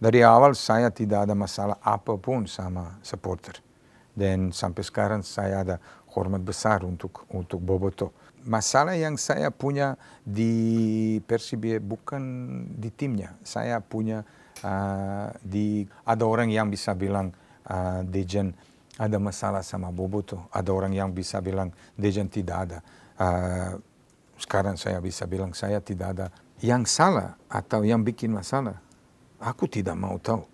Dari awal saya tidak ada masalah apapun sama supporter. Dan sampai sekarang saya ada hormat besar untuk Boboto. Masalah yang saya punya di Persib bukan di timnya. Saya punya ada orang yang bisa bilang Dejan ada masalah sama Boboto. Ada orang yang bisa bilang Dejan tidak ada. Sekarang saya bisa bilang saya tidak ada. Yang salah atau yang bikin masalah, aku tidak mau tahu.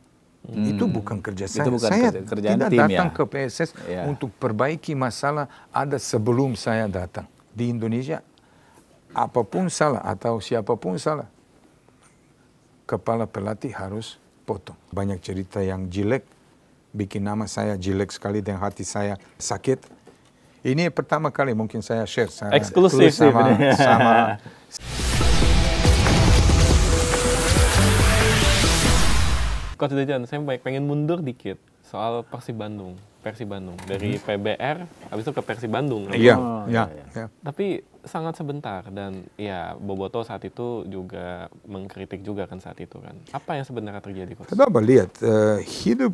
Itu bukan kerja saya. Itu bukan Saya kerjaan tidak tim, datang ya? ke PSS untuk perbaiki masalah ada sebelum saya datang. Di Indonesia, apapun salah atau siapapun salah, kepala pelatih harus potong. Banyak cerita yang jelek, bikin nama saya jelek sekali dan hati saya sakit. Ini pertama kali mungkin saya share eksklusif sama Coach Dejan, saya pengen mundur dikit soal Persib Bandung dari PBR habis itu ke Persib Bandung. Iya. Tapi sangat sebentar dan ya Boboto saat itu juga mengkritik juga kan saat itu kan. Apa yang sebenarnya terjadi, Coach? Coba lihat hidup.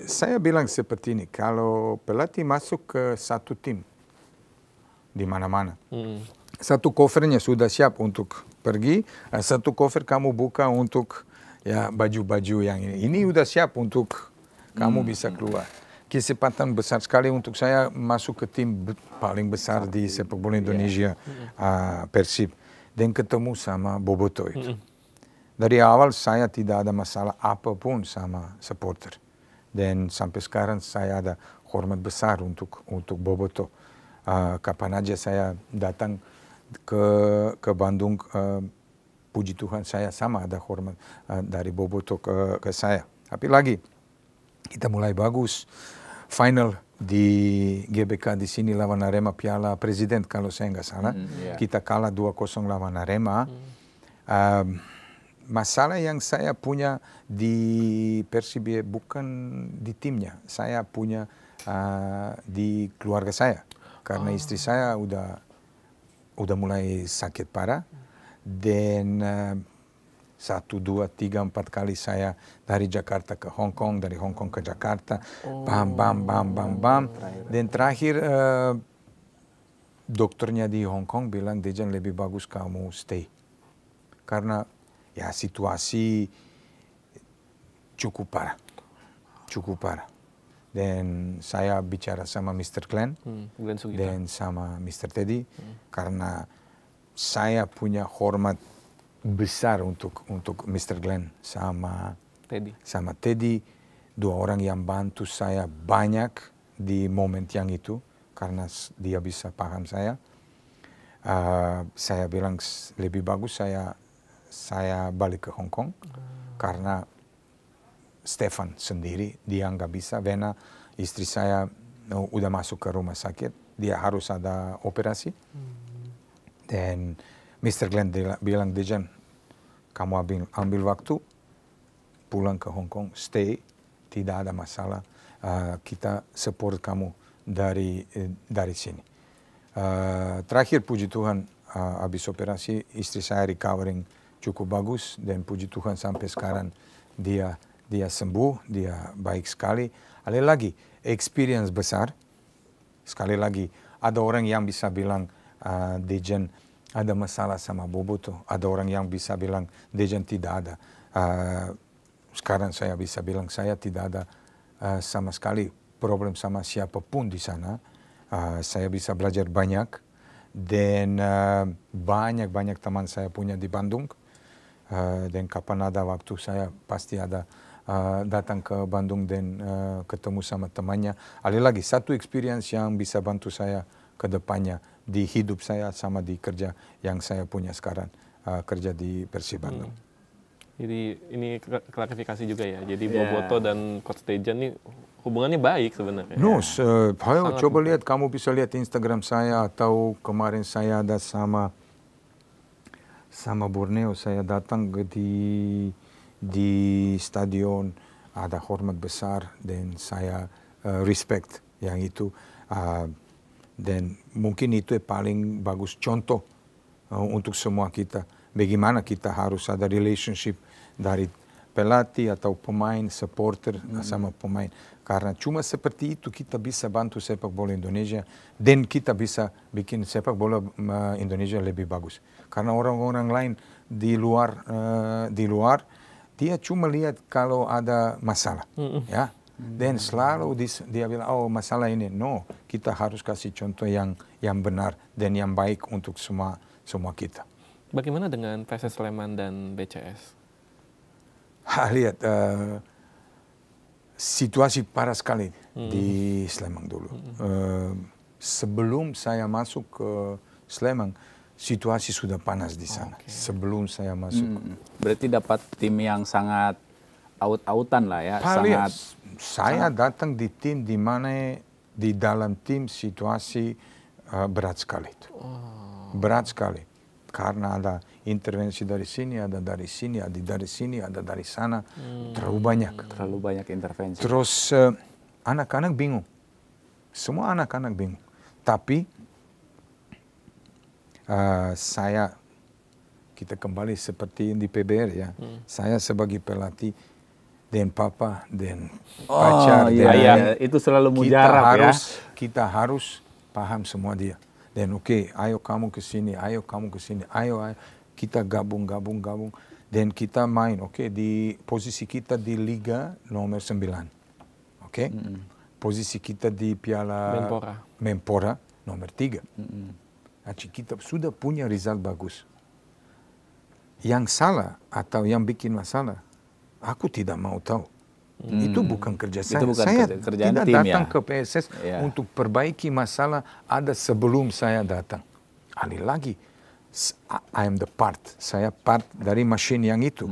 Saya bilang seperti ini, kalau pelatih masuk ke satu tim di mana-mana, satu covernya sudah siap untuk pergi, satu cover kamu buka untuk ya baju-baju yang ini udah siap untuk kamu bisa keluar. Kesempatan besar sekali untuk saya masuk ke tim paling besar di sepak bola Indonesia, Persib, dan ketemu sama Boboto itu. Dari awal saya tidak ada masalah apapun sama supporter, dan sampai sekarang saya ada hormat besar untuk Boboto. Kapan aja saya datang ke Bandung, puji Tuhan saya sama ada hormat dari Boboto ke saya. Tapi lagi, kita mulai bagus. Final di GBK di sini lawan Arema Piala Presiden kalau saya nggak salah. Kita kalah 2-0 lawan Arema. Masalah yang saya punya di Persib bukan di timnya. Saya punya di keluarga saya. Karena istri saya udah mulai sakit parah. Dan 1, 2, 3, 4 kali saya dari Jakarta ke Hong Kong, dari Hong Kong ke Jakarta, bam. Dan terakhir dokternya di Hong Kong bilang, Dejan lebih bagus kamu stay. Karena ya situasi cukup parah. Dan saya bicara sama Mr. Glenn dan sama Mr. Teddy, karena saya punya hormat besar untuk Mr. Glenn sama Teddy, dua orang yang bantu saya banyak di momen yang itu, karena dia bisa paham saya. Saya bilang lebih bagus saya balik ke Hong Kong, karena Stefan sendiri dia nggak bisa, Vena istri saya udah masuk ke rumah sakit, dia harus ada operasi. Dan Mr. Glenn bilang, Dejan, kamu ambil waktu, pulang ke Hong Kong, stay, tidak ada masalah, kita support kamu dari sini. Terakhir puji Tuhan, habis operasi, istri saya recovering cukup bagus, dan puji Tuhan sampai sekarang dia sembuh, dia baik sekali. Ada lagi, experience besar, sekali lagi, ada orang yang bisa bilang, Dejan ada masalah sama Boboto. Ada orang yang bisa bilang Dejan tidak ada. Sekarang saya bisa bilang saya tidak ada sama sekali problem sama siapapun di sana. Saya bisa belajar banyak. Dan banyak teman saya punya di Bandung. Dan kapan ada waktu saya pasti ada datang ke Bandung dan ketemu sama temannya. Ada lagi satu experience yang bisa bantu saya ke depannya di hidup saya sama di kerja yang saya punya sekarang, kerja di Persib Bandung. Jadi ini klarifikasi juga ya. Jadi Boboto dan Coach Dejan ini hubungannya baik sebenarnya. Coba lihat, kamu bisa lihat Instagram saya, atau kemarin saya ada sama Borneo, saya datang di stadion, ada hormat besar dan saya respect yang itu. Dan mungkin itu paling bagus contoh untuk semua kita. Bagaimana kita harus ada relationship dari pelatih atau pemain, supporter sama pemain. Karena cuma seperti itu kita bisa bantu sepak bola Indonesia dan kita bisa bikin sepak bola Indonesia lebih bagus. Karena orang-orang lain di luar dia cuma lihat kalau ada masalah, ya. Dan selalu dia bilang, oh masalah ini. No, kita harus kasih contoh yang benar dan yang baik untuk semua kita. Bagaimana dengan PSS Sleman dan BCS? Lihat, situasi parah sekali di Sleman dulu. Sebelum saya masuk ke Sleman, situasi sudah panas di sana. Sebelum saya masuk. Berarti dapat tim yang sangat out-outan lah ya. Lihat, saya datang di tim di mana di dalam tim situasi berat sekali. Berat sekali. Karena ada intervensi dari sini, ada dari sini, ada dari sini, ada dari sana. Terlalu banyak. Terlalu banyak intervensi. Terus anak-anak bingung. Semua anak-anak bingung. Tapi kita kembali seperti di PBR ya. Saya sebagai pelatih dan papa dan pacar dan ayah itu selalu mujarab kita harus paham semua dia. Dan ayo kamu ke sini, ayo kamu ke sini, ayo kita gabung. Dan kita main, di posisi kita di Liga nomor 9. Posisi kita di Piala Menpora nomor 3. Jadi kita sudah punya result bagus. Yang salah atau yang bikin masalah, aku tidak mau tahu. Itu bukan kerja saya. Saya tidak datang ke PSS untuk perbaiki masalah ada sebelum saya datang. Lagi, I am the part. Saya part dari mesin yang itu.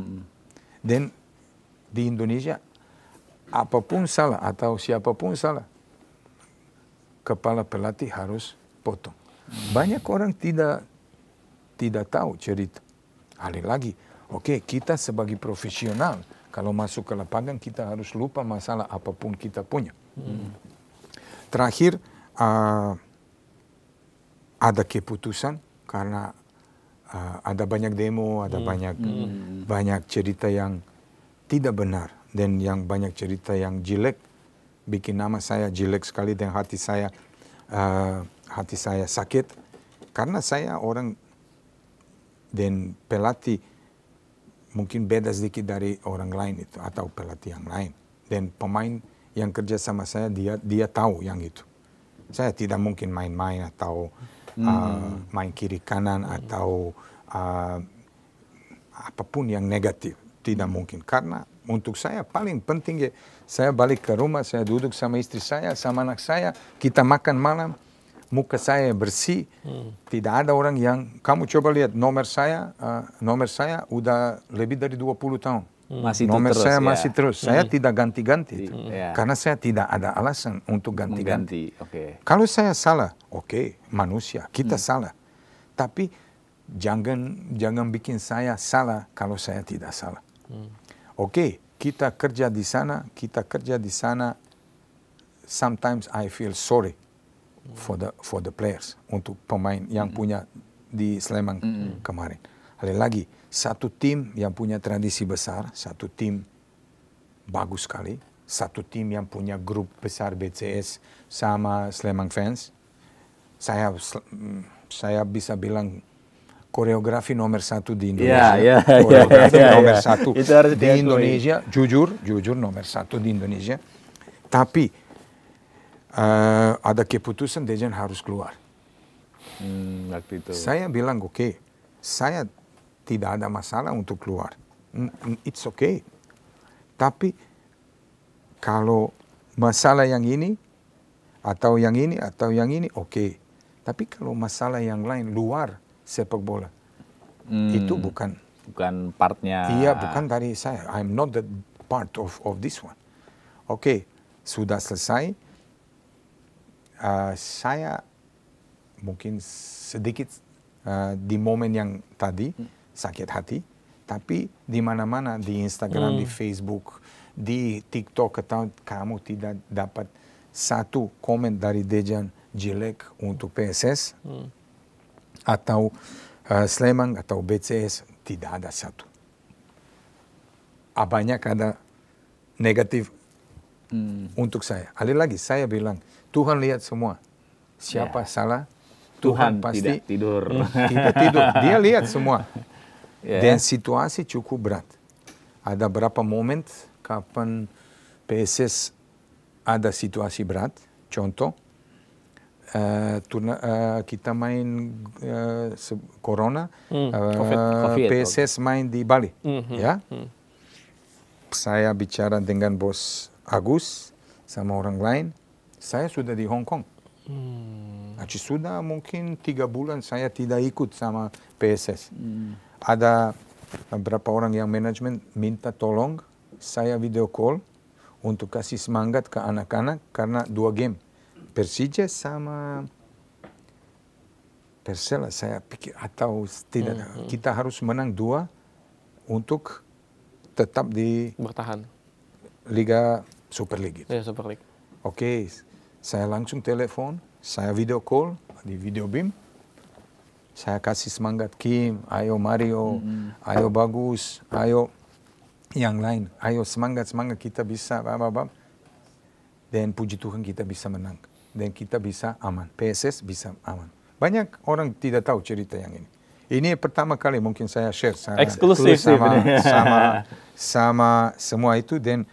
Dan di Indonesia, apapun salah atau siapapun salah, kepala pelatih harus potong. Banyak orang tidak tahu cerita. Lagi, kita sebagai profesional, kalau masuk ke lapangan kita harus lupa masalah apapun kita punya. Terakhir, ada keputusan karena ada banyak demo, ada banyak cerita yang tidak benar dan yang banyak cerita yang jelek, bikin nama saya jelek sekali dan hati saya sakit karena saya orang dan pelatih mungkin beda sedikit dari orang lain itu atau pelatih yang lain. Dan pemain yang kerja sama saya dia tahu yang itu. Saya tidak mungkin main-main atau main kiri kanan atau apapun yang negatif. Tidak mungkin. Karena untuk saya paling penting saya balik ke rumah, saya duduk sama istri saya, sama anak saya, kita makan malam. Muka saya bersih, tidak ada orang yang, kamu coba lihat nomor saya udah lebih dari 20 tahun. Nomor saya masih terus, saya tidak ganti-ganti. Karena saya tidak ada alasan untuk ganti-ganti. Kalau saya salah, manusia, kita salah. Tapi jangan bikin saya salah kalau saya tidak salah. Kita kerja di sana, sometimes I feel sorry for the players, untuk pemain yang punya di Sleman kemarin. Lagi, satu tim yang punya tradisi besar, satu tim bagus sekali, satu tim yang punya grup besar BCS sama Sleman fans. Saya bisa bilang koreografi nomor 1 di Indonesia. Koreografi nomor 1 di Indonesia, jujur nomor 1 di Indonesia. Tapi ada keputusan Dejan harus keluar. Waktu itu. Saya bilang saya tidak ada masalah untuk keluar. It's okay. Tapi kalau masalah yang ini atau yang ini Tapi kalau masalah yang lain luar sepak bola, itu bukan partnya. Iya, bukan dari saya. I'm not the part of this one. Sudah selesai. Saya mungkin sedikit di momen yang tadi sakit hati, tapi di mana-mana di Instagram, di Facebook, di TikTok, kamu tidak dapat satu komen dari Dejan jelek untuk PSS atau Sleman atau BCS, tidak ada satu. banyak ada negatif untuk saya. Lagi saya bilang, Tuhan lihat semua. Siapa salah, Tuhan pasti tidak tidur. tidak tidur. Dia lihat semua. Ya. Dan situasi cukup berat. Ada berapa momen kapan PSS ada situasi berat. Contoh, kita main Corona, COVID. PSS main di Bali. Ya. Saya bicara dengan bos Agus sama orang lain. Saya sudah di Hong Kong. Sudah mungkin 3 bulan saya tidak ikut sama PSS. Ada beberapa orang yang manajemen minta tolong saya video call untuk kasih semangat ke anak-anak karena 2 game. Persija sama Persela, saya pikir atau tidak. Kita harus menang 2 untuk tetap di Bertahan. Liga Super League. Ya, Super League. Oke, saya langsung telepon, saya video call di video beam. Saya kasih semangat Kim, ayo Mario, ayo bagus, ayo yang lain, ayo semangat kita bisa, dan puji Tuhan kita bisa menang dan kita bisa aman, PSS bisa aman. Banyak orang tidak tahu cerita yang ini. Ini pertama kali mungkin saya share eksklusif sama semua itu dan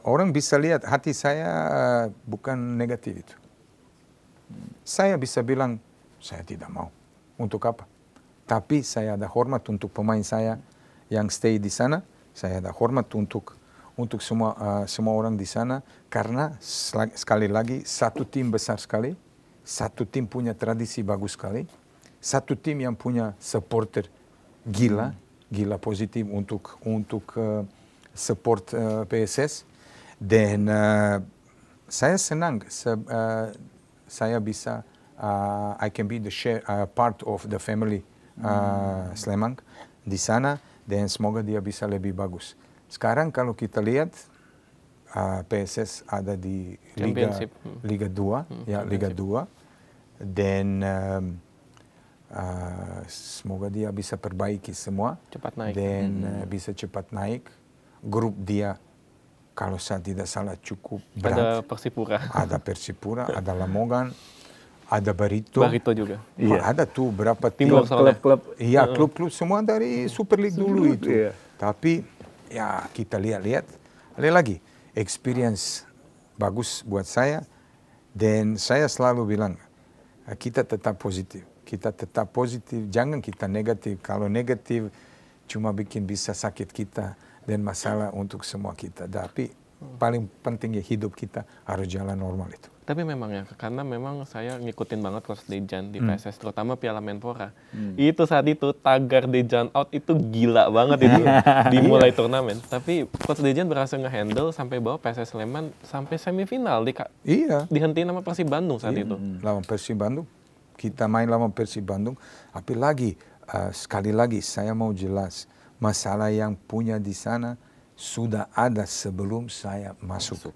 orang bisa lihat hati saya bukan negatif itu. Saya bisa bilang saya tidak mau. Untuk apa? Tapi saya ada hormat untuk pemain saya yang stay di sana. Saya ada hormat untuk semua orang di sana karena sekali lagi satu tim besar sekali, satu tim punya tradisi bagus sekali, satu tim yang punya supporter gila positif untuk support PSS dan saya senang saya bisa I can be the part of the family Sleman di sana dan semoga dia bisa lebih bagus. Sekarang kalau kita lihat PSS ada di Liga 2 ya Liga 2 dan semoga dia bisa perbaiki semua cepat naik dan bisa cepat naik. Grup dia kalau saya tidak salah cukup berat. Ada Persipura, ada Lamongan, ada Barito juga. Iya. Ada tuh berapa tim klub-klub. Iya, klub-klub semua dari Super League dulu itu. Iya. Tapi ya kita lihat lagi experience bagus buat saya dan saya selalu bilang kita tetap positif. Jangan kita negatif. Kalau negatif cuma bikin bisa sakit kita dan masalah untuk semua kita. Tapi paling pentingnya hidup kita harus jalan normal itu. Tapi memang ya, karena memang saya ngikutin banget Coach Dejan di PSS, terutama Piala Menpora. Itu saat itu tagar Dejan out itu gila banget itu dimulai turnamen. Tapi Coach Dejan berhasil nge-handle sampai bawa PSS Sleman sampai semifinal dihentiin sama Persib Bandung saat itu. Lawan Persib Bandung. Kita main lawan Persib Bandung. Apalagi sekali lagi saya mau jelas masalah yang punya di sana sudah ada sebelum saya masuk.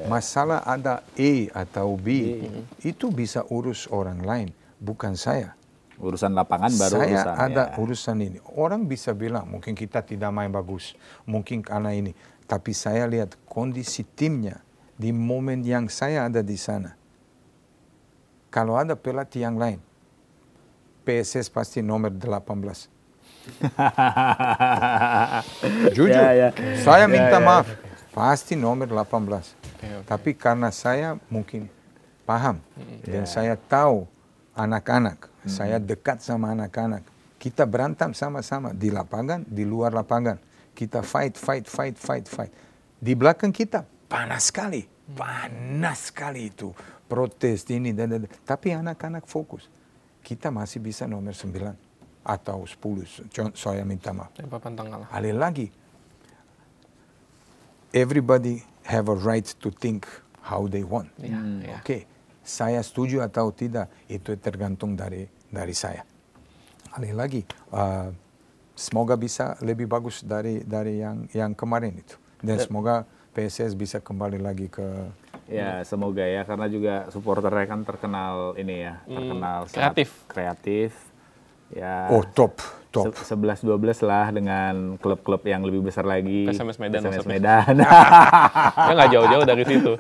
Masalah ada A atau B, itu bisa urus orang lain, bukan saya. Urusan lapangan baru saya urusan. Saya ada urusan ini. Orang bisa bilang, mungkin kita tidak main bagus, mungkin karena ini. Tapi saya lihat kondisi timnya di momen yang saya ada di sana. Kalau ada pelatih yang lain, PSS pasti nomor 18. Jujur, saya minta maaf. Pasti nomor 18. Tapi karena saya mungkin paham dan saya tahu anak-anak, saya dekat sama anak-anak. Kita berantem sama-sama di lapangan, di luar lapangan. Kita fight. Di belakang kita panas sekali itu. Protes ini dan. Tapi anak-anak fokus. Kita masih bisa nomor 9 atau 10. Saya minta maaf. Alih lagi. Everybody have a right to think how they want. Oke, saya setuju atau tidak itu tergantung dari saya. Alih lagi, semoga bisa lebih bagus dari yang kemarin itu. Dan semoga PSS bisa kembali lagi ke. Ya, semoga ya karena juga supporternya kan terkenal ini ya, terkenal kreatif. Ya. Oh, top. top. 11-12 lah dengan klub-klub yang lebih besar lagi. PSMS Medan. PSMS Medan. Ya nggak jauh-jauh dari situ.